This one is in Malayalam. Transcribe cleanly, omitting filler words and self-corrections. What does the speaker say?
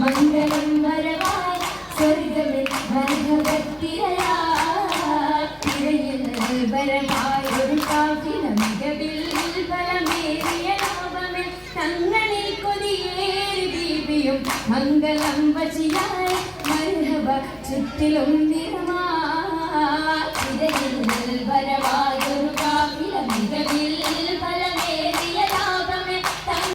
മംഗളം വരവായി സ്വർഗമേ തിരയിൽ വരവായി ഒരു കാഫില മികവിൽ ബലമേറിയ ലോകമേ തങ്ങളിൽ കൊതിയേറി ദീപിയും മംഗളം വശിയായി മർഹബ ചുറ്റിലും നിറമായി തിരയിൽ വരവായി ഒരു കാഫില മികവിൽ